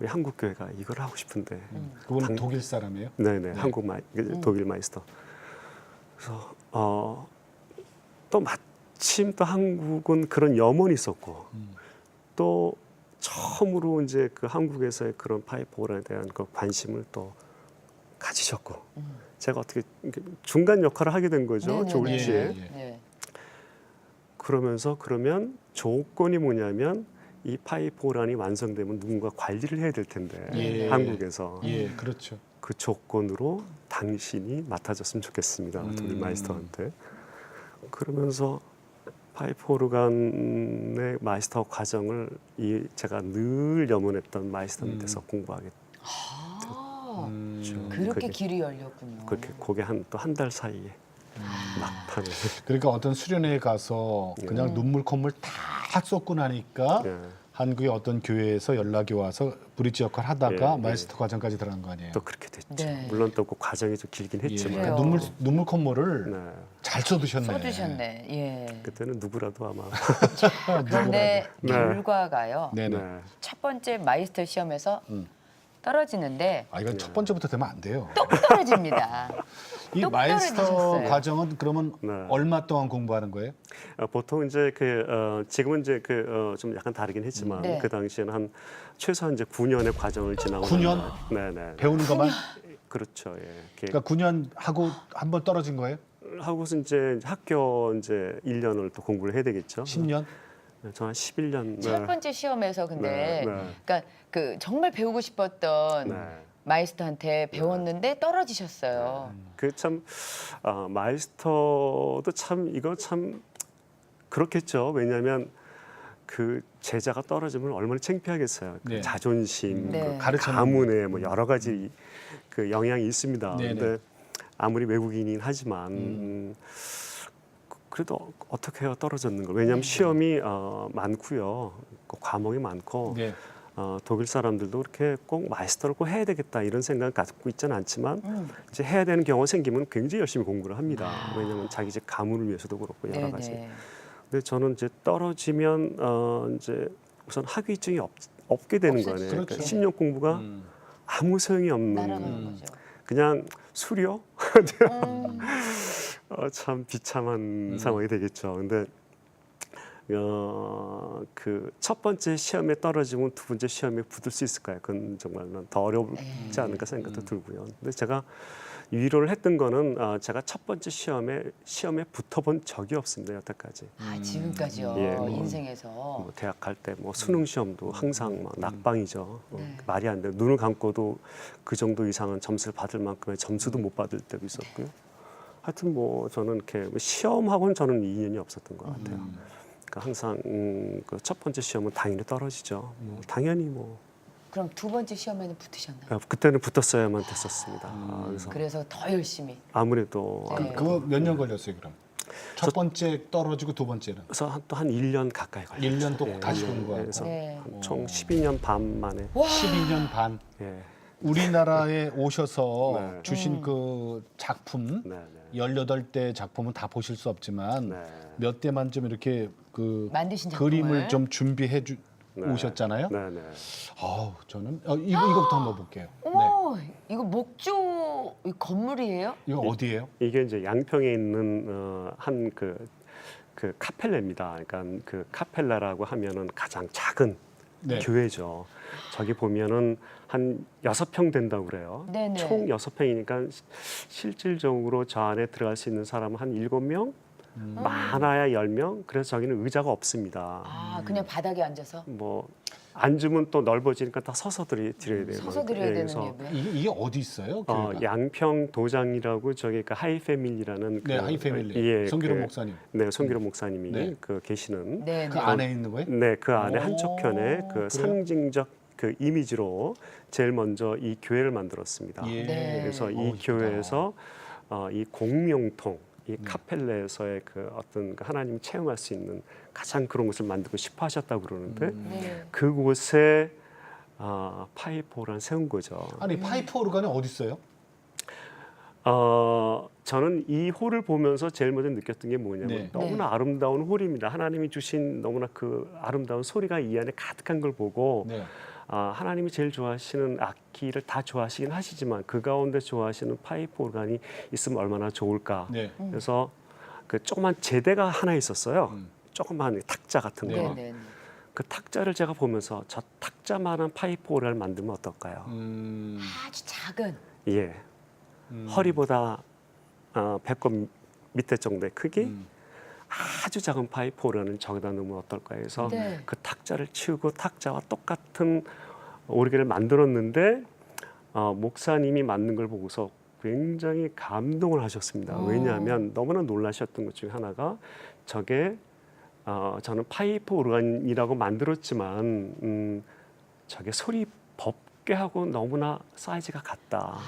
우리 한국 교회가 이걸 하고 싶은데 그분은 독일 사람이에요? 네네 한국 독일 마이스터. 그래서 또 마침 또 한국은 그런 염원이 있었고 또 처음으로 이제 그 한국에서의 그런 파이프 오란에 대한 그 관심을 또 가지셨고 제가 어떻게 중간 역할을 하게 된 거죠. 네네네. 조울치에. 예. 네. 그러면서 그러면 조건이 뭐냐면 이 파이프 오란이 완성되면 누군가 관리를 해야 될 텐데 예. 한국에서 예, 그렇죠. 그 조건으로 당신이 맡아줬으면 좋겠습니다. 독일 마이스터한테. 그러면서 파이프 오르간의 마이스터 과정을 제가 늘 염원했던 마이스터 밑에서 공부하게 아, 됐죠. 그렇게 그게- 길이 열렸군요. 그렇게 그게 또 한 달 사이에 막판에 그러니까 어떤 수련회에 가서 그냥 눈물 콧물 다 쏟고 나니까 예. 한국의 어떤 교회에서 연락이 와서 브릿지 역할 하다가 예, 마이스터 과정까지 들어간 거 아니에요? 또 그렇게 됐죠. 네. 물론 또 그 과정이 좀 길긴 예. 했지만 그래요. 그러니까 눈물 콧물을 네. 잘 쏟으셨네. 써주셨네. 예. 그때는 누구라도 아마 그런데 네. 결과가요. 네네. 네. 첫 번째 마이스터 시험에서 떨어지는데 아 이건 첫 번째부터 되면 안 돼요. 똑 떨어집니다. 이 똑 마이스터 떨어지셨어요. 과정은 그러면 네. 얼마 동안 공부하는 거예요? 보통 이제 지금은 이제 좀 약간 다르긴 했지만 네. 그 당시에는 한 최소한 이제 9년의 과정을 지나고 9년? 네네. 배우는 것만? 그렇죠. 예. 그러니까 9년 하고 한 번 떨어진 거예요? 하고서 이제 학교 이제 1년을 또 공부를 해야 되겠죠. 10년? 저한 11년. 첫 번째 시험에서 근데 네, 네. 그러니까 그 정말 배우고 싶었던 네. 마이스터한테 배웠는데 떨어지셨어요. 그 참 마이스터도 참 이거 참 그렇겠죠. 왜냐하면 그 제자가 떨어지면 얼마나 창피하겠어요. 그 네. 자존심, 네. 그 가르쳤는데. 가문에 뭐 여러 가지 그 영향이 있습니다. 네네. 근데 아무리 외국인이긴 하지만 그래도 어떻게 해요 떨어졌는 걸? 왜냐하면 시험이 많고요, 그 과목이 많고. 네. 독일 사람들도 그렇게 꼭 마이스터를 꼭 해야 되겠다 이런 생각 갖고 있지는 않지만 이제 해야 되는 경우가 생기면 굉장히 열심히 공부를 합니다. 왜냐하면 자기 집 가문을 위해서도 그렇고 여러 가지. 네네. 근데 저는 이제 떨어지면 이제 우선 학위증이 없게 되는 없어지죠. 거예요. 그러니까 그렇죠. 10년 공부가 아무 소용이 없는 날아가는 거죠. 그냥 수료? 음. 참 비참한 상황이 되겠죠. 근데 그 첫 번째 시험에 떨어지면 두 번째 시험에 붙을 수 있을까요? 그건 정말 더 어렵지 않을까 생각도 들고요. 근데 제가 위로를 했던 거는 제가 첫 번째 시험에 붙어본 적이 없습니다 여태까지. 아 지금까지요. 예, 뭐, 인생에서. 뭐 대학 갈 때 뭐 수능 시험도 항상 막 낙방이죠. 네. 말이 안 돼. 눈을 감고도 그 정도 이상은 점수를 받을 만큼의 점수도 못 받을 때도 있었고요. 하여튼 뭐 저는 이렇게 시험하고는 저는 인연이 없었던 것 같아요. 그러니까 항상 그 첫 번째 시험은 당연히 떨어지죠. 당연히 뭐 그럼 두 번째 시험에는 붙으셨나요? 그때는 붙었어야만 됐었습니다. 그래서 그래서 더 열심히. 아무래도 네. 그거 몇 년 걸렸어요 그럼? 첫 번째 떨어지고 두 번째는? 그래서 또 한 1년 가까이 걸렸죠. 1년 또 다시 공부하고. 그래서 네. 총 12년 반 만에 12년 반. 예. 우리나라에 오셔서 네. 주신 그 작품 네, 18대 작품은 다 보실 수 없지만 네. 몇 대만 좀 이렇게 그 만드신 작품을. 그림을 좀 준비해 네. 오셨잖아요. 네, 네. 아우 저는 이거부터 한번 볼게요. 네. 어머, 이거 목조 이 건물이에요? 이거 어디예요? 이게 이제 양평에 있는 한 그 카펠레입니다. 그러니까 그 카펠라라고 하면은 가장 작은 네. 교회죠. 저기 보면은 한 6평 된다고 그래요. 네네. 총 6평이니까 실질적으로 저 안에 들어갈 수 있는 사람은 한 7명, 많아야 10명. 그래서 저기는 의자가 없습니다. 아 그냥 바닥에 앉아서 뭐 앉으면 또 넓어지니까 다 서서 드려야 돼요. 서서 드려야 예, 되는 그래서 예배. 이게 어디 있어요? 교회가? 양평 도장이라고 저기 그 하이패밀리라는 네, 그, 하이패밀리. 예, 성기록 그, 목사님. 네, 송기록 목사님이 네. 계시는 네, 그 네. 안에 있는 거예요? 네, 그 안에 오, 한쪽 편에 그 그래요? 상징적 그 이미지로 제일 먼저 이 교회를 만들었습니다. 예. 네. 그래서 이 이쁘다. 교회에서 이 공명통, 이 카펠레에서의 그 어떤 그 하나님이 체험할 수 있는 가장 그런 것을 만들고 싶어 하셨다고 그러는데 네. 그곳에 파이프홀을 세운 거죠. 아니 파이프 오르간이 어디 있어요? 저는 이 홀을 보면서 제일 먼저 느꼈던 게 뭐냐면 네. 너무나 아름다운 홀입니다. 하나님이 주신 너무나 그 아름다운 소리가 이 안에 가득한 걸 보고 네. 하나님이 제일 좋아하시는 악기를 다 좋아하시긴 하시지만 그 가운데 좋아하시는 파이프 오르간이 있으면 얼마나 좋을까. 네. 그래서 그 조그만 제대가 하나 있었어요. 조그만 탁자 같은 거. 네, 네. 그 탁자를 제가 보면서 저 탁자만한 파이프 오르간을 만들면 어떨까요? 아주 작은. 예. 허리보다 배꼽 밑에 정도의 크기 아주 작은 파이프 오르간을 저기다 넣으면 어떨까 해서 네. 그 탁자를 치우고 탁자와 똑같은 오르간을 만들었는데 목사님이 만든 걸 보고서 굉장히 감동을 하셨습니다. 왜냐하면 너무나 놀라셨던 것 중에 하나가 저게 저는 파이프 오르간이라고 만들었지만 저게 소리 법궤하고 너무나 사이즈가 같다.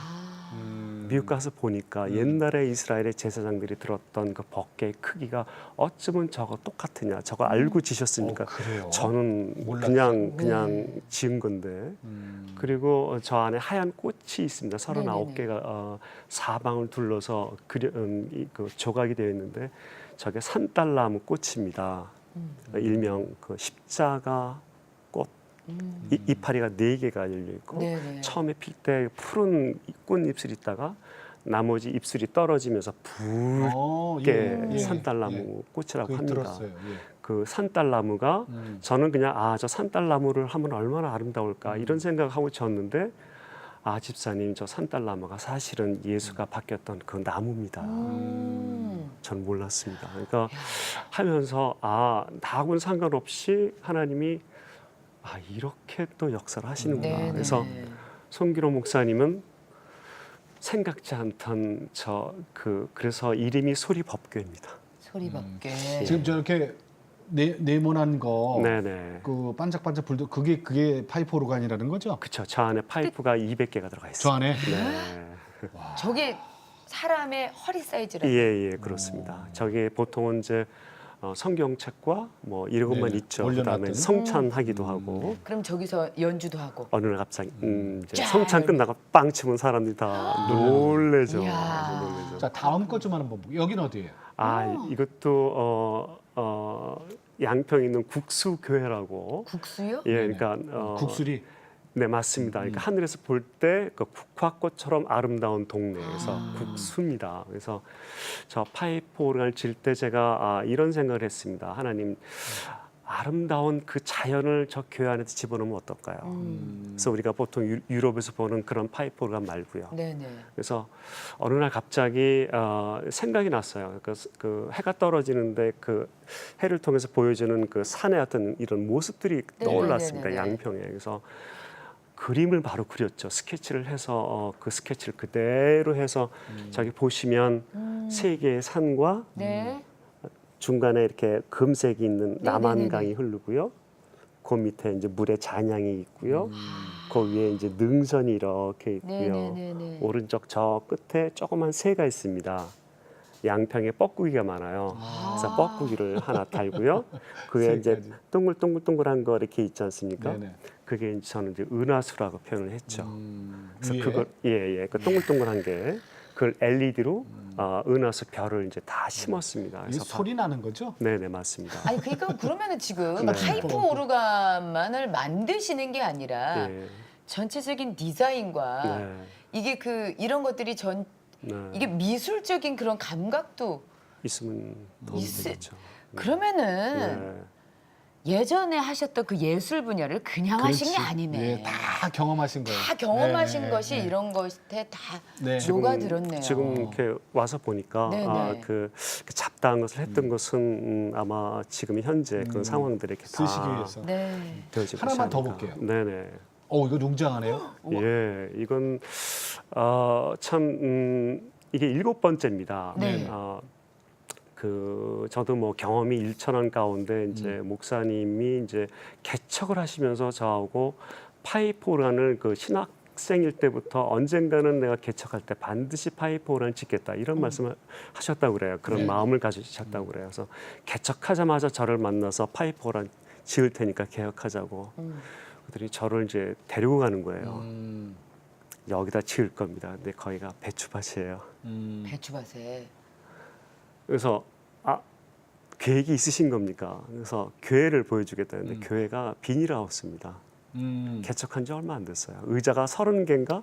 미국 가서 보니까 옛날에 이스라엘의 제사장들이 들었던 그 법궤의 크기가 어쩌면 저거 똑같으냐. 저거 알고 지셨습니까? 그래요? 저는 몰랐어요. 그냥 지은 건데. 그리고 저 안에 하얀 꽃이 있습니다. 39개가 사방을 둘러서 그 조각이 되어 있는데 저게 산딸나무 꽃입니다. 일명 그 십자가 꽃. 이파리가 4개가 열려 있고 네네. 처음에 필 때 푸른 꽃잎술이 있다가 나머지 잎술이 떨어지면서 붉게 산딸나무 꽃이라고 합니다. 들었어요. 예. 그 산딸나무가 저는 그냥 저 산딸나무를 하면 얼마나 아름다울까 이런 생각을 하고 졌는데 집사님 저 산딸나무가 사실은 예수가 바뀌었던 그 나무입니다. 저는 몰랐습니다. 그러니까 하면서 나하고는 상관없이 하나님이 이렇게 또 역사를 하시는구나. 네네. 그래서 송기로 목사님은 생각지 않던 그래서 이름이 소리법궤입니다. 소리밖에. 지금 저렇게 네모난 거, 네네. 그 반짝반짝 불도 그게 파이프 오르간이라는 거죠? 그렇죠. 저 안에 파이프가 200개가 들어가 있어요. 저 안에? 네. 저게 사람의 허리 사이즈라고. 예, 그렇습니다. 저게 보통은 이제 성경책과 뭐 이런 것만 네, 있죠. 올려놨더니. 그다음에 성찬하기도 하고 그럼 저기서 연주도 하고. 어느 날 갑자기 이제 짠! 성찬 끝나고 빵 치면 사람들이 다 놀래죠. 이야. 놀래죠. 자, 다음 것 좀 한번 볼게요. 여긴 어디예요? 이것도 양평에 있는 국수교회라고. 국수요? 예, 네네. 그러니까 국수리. 네, 맞습니다. 그러니까 하늘에서 볼 때 그 국화꽃처럼 아름다운 동네에서 국수입니다. 그래서 저 파이프 오르간을 칠 때 제가 이런 생각을 했습니다. 하나님, 아름다운 그 자연을 저 교회 안에서 집어넣으면 어떨까요? 그래서 우리가 보통 유럽에서 보는 그런 파이프 오르간 말고요. 네네. 그래서 어느 날 갑자기 생각이 났어요. 그 해가 떨어지는데 그 해를 통해서 보여주는 그 산의 어떤 이런 모습들이 떠올랐습니다. 네네네네. 양평에. 그래서 그림을 바로 그렸죠. 스케치를 해서 그 스케치를 그대로 해서 저기 보시면 세 개의 산과 네. 중간에 이렇게 금색이 있는 남한강이 네네네네. 흐르고요. 그 밑에 이제 물에 잔향이 있고요. 그 위에 이제 능선이 이렇게 있고요. 네네네네. 오른쪽 저 끝에 조그만 새가 있습니다. 양평에 뻐꾸기가 많아요. 그래서 뻐꾸기를 하나 달고요. 그 위에 이제 새까지. 동글동글동글한 거 이렇게 있지 않습니까? 네네. 그게 이제 저는 이제 은하수라고 표현을 했죠. 그래서 위에? 그걸 그 동글동글한 게 그걸 LED로 은하수 별을 이제 다 심었습니다. 이게 소리 나는 거죠? 네네 맞습니다. 아니 그러니까 그러면은 지금 네. 파이프 오르간만을 만드시는 게 아니라 네. 전체적인 디자인과 네. 이게 이런 것들이 네. 이게 미술적인 그런 감각도 있으면 도움이 되겠죠. 그러면은 예전에 하셨던 그 예술 분야를 그냥 하신 게 그렇지. 아니네. 예, 다 경험하신 거예요. 다 경험하신 네, 것이 네. 이런 것에 다 네. 녹아들었네요. 지금 이렇게 와서 보니까 네네. 그 잡다한 것을 했던 것은 아마 지금 현재 그런 상황들에 이렇게 다 쓰시기 위해서. 네. 되어지고 하나만 있지 더 않을까. 볼게요. 네네. 이거 웅장하네요. 예, 이건 참 이게 7번째입니다. 네. 저도 뭐 경험이 일천한 가운데 이제 목사님이 이제 개척을 하시면서 저하고 파이프 오르간을 그 신학생일 때부터 언젠가는 내가 개척할 때 반드시 파이프 오르간을 짓겠다 이런 말씀을 하셨다고 그래요. 그런 네. 마음을 가지셨다고 그래요. 그래서 개척하자마자 저를 만나서 파이프 오르간 지을 테니까 개혁하자고. 그들이 저를 이제 데리고 가는 거예요. 여기다 지을 겁니다. 근데 거기가 배추밭이에요. 배추밭에. 그래서 계획이 있으신 겁니까? 그래서 교회를 보여주겠다는데 교회가 비닐하우스입니다. 개척한 지 얼마 안 됐어요. 의자가 30개인가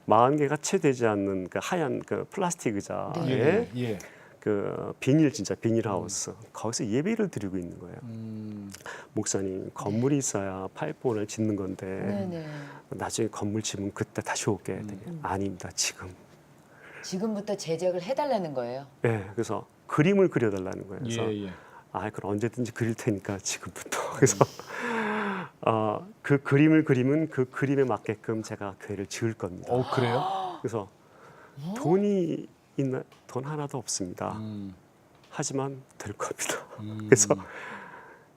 40개가 채 되지 않는 그 하얀 그 플라스틱 의자에 예, 예. 그 비닐하우스 거기서 예배를 드리고 있는 거예요. 목사님 건물이 있어야 파이프원을 짓는 건데 네네. 나중에 건물 지으면 그때 다시 올게. 아닙니다. 지금부터 제작을 해달라는 거예요. 네, 그래서 그림을 그려달라는 거예요. 그래서 예, 예. 그럼 언제든지 그릴 테니까 지금부터. 그래서 그 그림을 그리면 그 그림에 맞게끔 제가 교회를 지을 겁니다. 그래요? 그래서 돈이 있나 돈 하나도 없습니다. 음. 하지만 될 겁니다. 그래서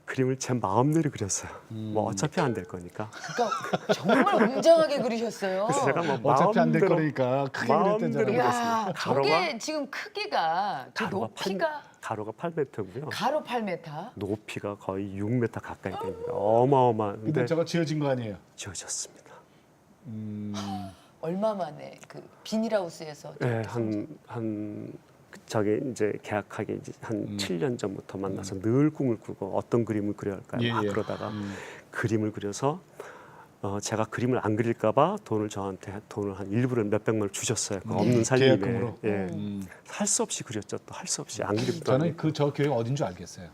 그림을 제 마음대로 그렸어요. 뭐 어차피 안 될 거니까. 그러니까 정말 웅장하게 그리셨어요. 그래서 제가 뭐 어차피 안 될 마음대로 거니까 크게 마음대로 그렸대잖아요. 야, 그렸습니다. 저게 지금 크기가 저 높이가 가로가 8m고요. 가로 8m. 높이가 거의 6m 가까이 됩니다. 어마어마한데 근데 저거 지어진 거 아니에요? 지어졌습니다. 얼마 만에 그 비닐하우스에서 네, 한 저기 이제 계약하기 이제 한 7년 전부터 만나서 늘 꿈을 꾸고 어떤 그림을 그려야 할까요? 막 그러다가 그림을 그려서 제가 그림을 안 그릴까봐 저한테 돈을 한 일부러 몇백만 원을 주셨어요. 그 없는 살림에. 계약금으로? 예. 할 수 없이 그렸죠. 또 할 수 없이 안 그리고도 저는 저 교회가 어딘 줄 알겠어요.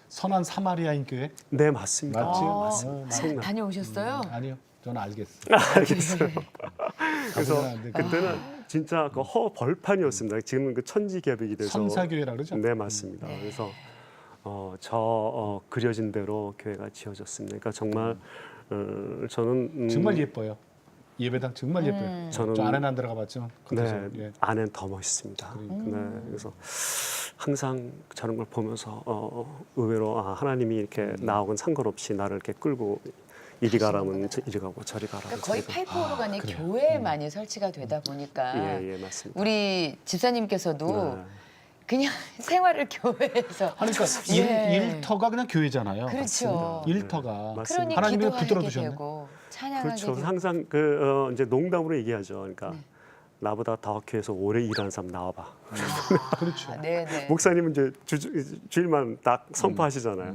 선한 사마리아인 교회? 네 맞습니다. 맞지? 맞습니다. 생각. 다녀오셨어요? 아니요. 저는 알겠어요. 알겠어요. 그래서 가보면 안 되고. 그때는 진짜 그 벌판이었습니다. 지금은 그 천지개벽이 돼서 선사교회라 그러죠? 네 맞습니다. 그래서 저 그려진 대로 교회가 지어졌습니다. 그러니까 정말 저는 정말 예뻐요. 예배당 정말 예뻐요. 저는 저 안에는 안 들어가 봤지만 거기서, 네, 예. 안엔 더 멋있습니다. 네, 그래서 항상 저런 걸 보면서 의외로 하나님이 이렇게 나하고는 상관없이 나를 이렇게 끌고 이리 가라면 이리 가고 저리 가라면 그러니까 거의 저리 가고. 파이프 오르간이 그래요. 교회에 많이 설치가 되다 보니까 예, 맞습니다. 우리 집사님께서도 네. 그냥 생활을 교회에서 아니, 그러니까 예. 일터가 그냥 교회잖아요. 그렇죠. 일터가. 맞습니다. 그러니 하나님이 기도하게 붙들어 두셨네. 되고 찬양하게 그렇죠. 되고 항상 이제 농담으로 얘기하죠. 그러니까 나보다 더 교회에서 오래 일하는 사람 나와봐. 그렇죠. 네네. 목사님은 이제 주일만 딱 선포하시잖아요.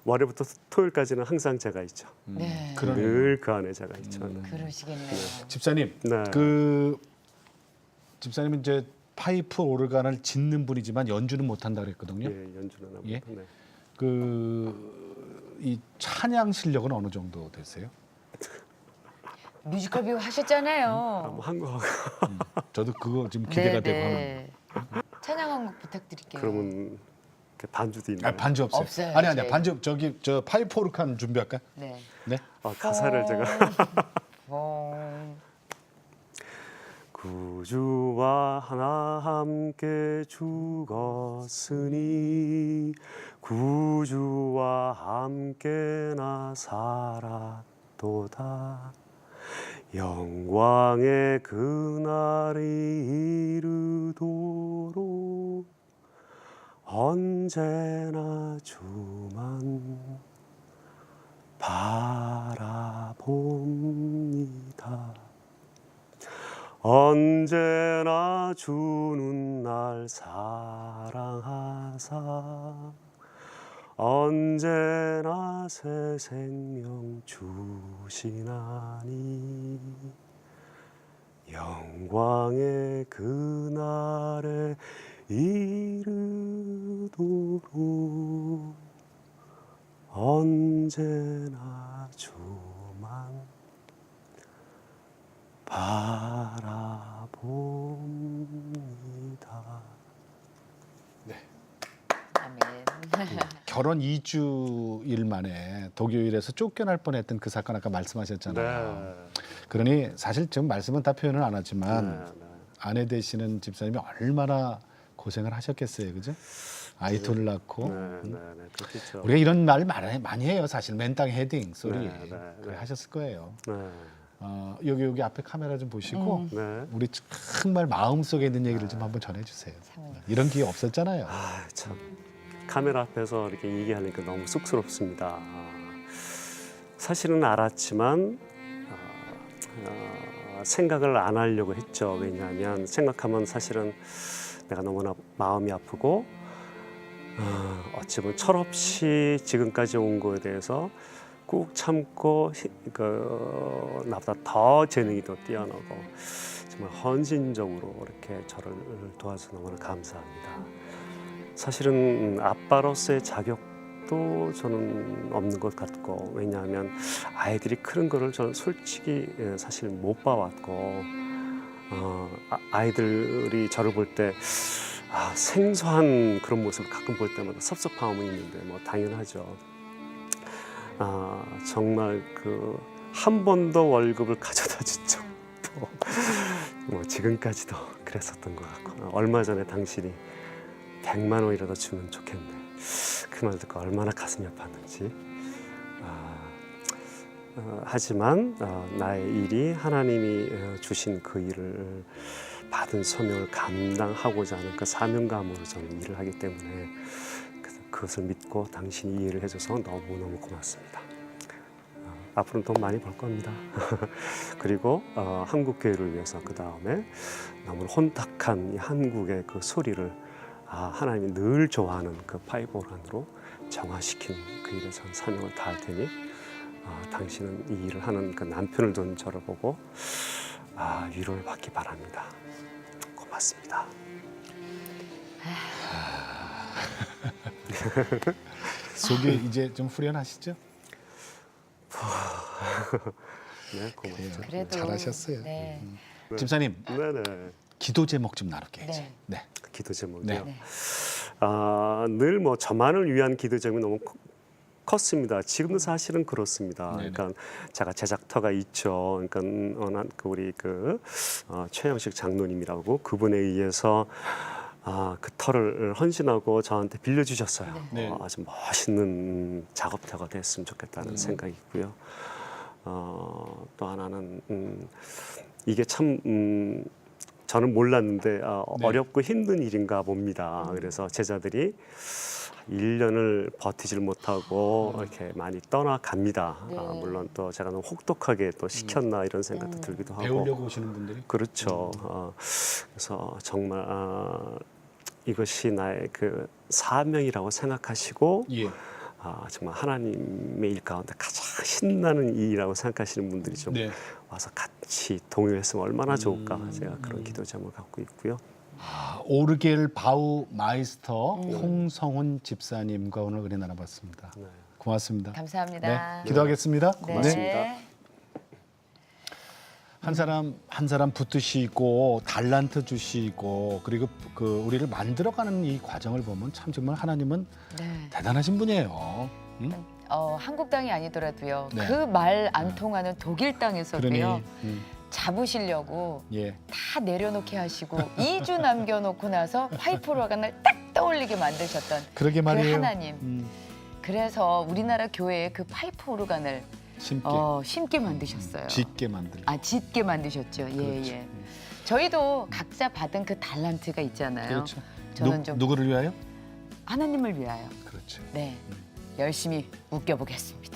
월요일부터 토요일까지는 항상 제가 있죠. 네. 그러네요. 늘 그 안에 제가 있죠. 그러시겠네요. 집사님, 네. 집사님은 이제 파이프 오르간을 짓는 분이지만 연주는 못한다 그랬거든요. 예, 연주는 합니다. 예? 네. 이 찬양 실력은 어느 정도 되세요? 뮤지컬 배우 하셨잖아요. 뭐 한국하고 저도 그거 지금 기대가 되고 하는. 네. 찬양 한 곡 부탁드릴게요. 그러면 이렇게 반주도 있나요? 반주 없어요. 없어요, 아니 저희. 반주 저 파이프 오르간 준비할까? 네. 네. 가사를 제가 어. 구주와 하나 함께 죽었으니 구주와 함께 나 살았도다. 영광의 그날이 이르도록 언제나 주만 바라봅니다. 언제나 주는 날 사랑하사 언제나 새 생명 주시나니 영광의 그날에 이르도록 언제나 주만 바라봅니다. 아멘. 결혼 2주일 만에 독일에서 쫓겨날 뻔했던 그 사건 아까 말씀하셨잖아요. 그러니 사실 지금 말씀은 다 표현을 안 하지만 아내 되시는 집사님이 얼마나 고생을 하셨겠어요, 그죠? 아이 둘 낳고 그렇겠죠. 우리가 이런 말 많이 해요, 사실 맨땅 헤딩 소리 그래 하셨을 거예요. 여기 앞에 카메라 좀 보시고 우리 정말 마음 속에 있는 얘기를 좀 한번 전해주세요. 이런 기회 없었잖아요. 참 카메라 앞에서 이렇게 얘기하니까 너무 쑥스럽습니다. 사실은 알았지만 생각을 안 하려고 했죠. 왜냐하면 생각하면 사실은 내가 너무나 마음이 아프고 어찌 보면 철없이 지금까지 온 거에 대해서 꾹 참고 나보다 더 재능이 더 뛰어나고 정말 헌신적으로 이렇게 저를 도와줘서 너무나 감사합니다. 사실은 아빠로서의 자격도 저는 없는 것 같고 왜냐하면 아이들이 크는 거를 저는 솔직히 사실 못 봐왔고 아이들이 저를 볼 때 생소한 그런 모습을 가끔 볼 때마다 섭섭함이 있는데 뭐 당연하죠. 정말 그 한 번도 월급을 가져다 준 적도 뭐 지금까지도 그랬었던 것 같고 얼마 전에 당신이 100만 원이라도 주면 좋겠네. 그 말 듣고 얼마나 가슴이 아팠는지. 하지만 나의 일이 하나님이 주신 그 일을 받은 소명을 감당하고자 하는 그 사명감으로 저는 일을 하기 때문에 그것을 믿고 당신이 이해를 해줘서 너무너무 고맙습니다. 앞으로는 돈 많이 벌 겁니다. 그리고 한국 교회를 위해서 그 다음에 너무 혼탁한 이 한국의 그 소리를 하나님이 늘 좋아하는 그 파이프 오르간으로 정화시킨 그 일에 전 사명을 다할 테니 당신은 이 일을 하는 그 남편을 둔 저를 보고 위로를 받기 바랍니다. 고맙습니다. 속이 이제 좀 후련하시죠? 네, 고맙죠. 그래도 잘하셨어요. 네. 집사님, 네네. 기도 제목 좀 나눌게요. 네. 네. 기도 제목이요. 네. 늘 뭐 저만을 위한 기도 제목이 너무 컸습니다. 지금도 사실은 그렇습니다. 네네. 그러니까 제가 제작터가 있죠. 그러니까 우리 최영식 장로님이라고 그분에 의해서 그 터를 헌신하고 저한테 빌려주셨어요. 네. 아주 멋있는 작업터가 됐으면 좋겠다는 생각이 있고요. 또 하나는 이게 참 저는 몰랐는데 네. 어렵고 힘든 일인가 봅니다. 그래서 제자들이 1년을 버티질 못하고 이렇게 많이 떠나갑니다. 네. 물론 또 제가 너무 혹독하게 또 시켰나 이런 생각도 들기도 하고. 배우려고 오시는 분들이 그렇죠. 그래서 정말 이것이 나의 그 사명이라고 생각하시고 예. 정말 하나님의 일 가운데 가장 신나는 일이라고 생각하시는 분들이 좀 네. 와서 같이 동요했으면 얼마나 좋을까. 제가 그런 기도 제목을 갖고 있고요. 오르겔 바우 마이스터 홍성훈 집사님과 오늘 은혜 나눠봤습니다. 네. 고맙습니다. 감사합니다. 네, 기도하겠습니다. 네. 고맙습니다. 한 사람 붙드시고 달란트 주시고 그리고 우리를 만들어가는 이 과정을 보면 참 정말 하나님은 네. 대단하신 분이에요. 응? 한국 땅이 아니더라도요. 네. 그 말 안 통하는 독일 땅에서도요. 그러니 잡으시려고 예. 다 내려놓게 하시고 2주 남겨놓고 나서 파이프 오르간을 딱 떠올리게 만드셨던 그러게 그 말이에요. 하나님. 그래서 우리나라 교회에 그 파이프 오르간을 심게 심게 만드셨어요. 짓게 만들. 짓게 만드셨죠. 예, 그렇죠. 예. 저희도 각자 받은 그 달란트가 있잖아요. 그렇죠. 저는 좀 누구를 위하여? 하나님을 위하여 그렇죠. 네 열심히 웃겨보겠습니다.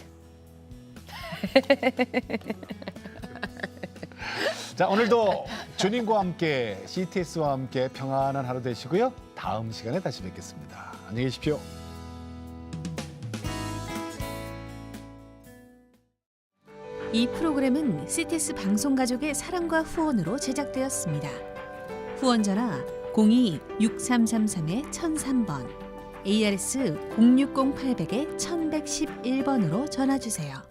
자, 오늘도 주님과 함께 CTS와 함께 평안한 하루 되시고요. 다음 시간에 다시 뵙겠습니다. 안녕히 계십시오. 이 프로그램은 CTS 방송가족의 사랑과 후원으로 제작되었습니다. 후원 전화 02-6333-1003번, ARS 060-800-1111번으로 전화 주세요.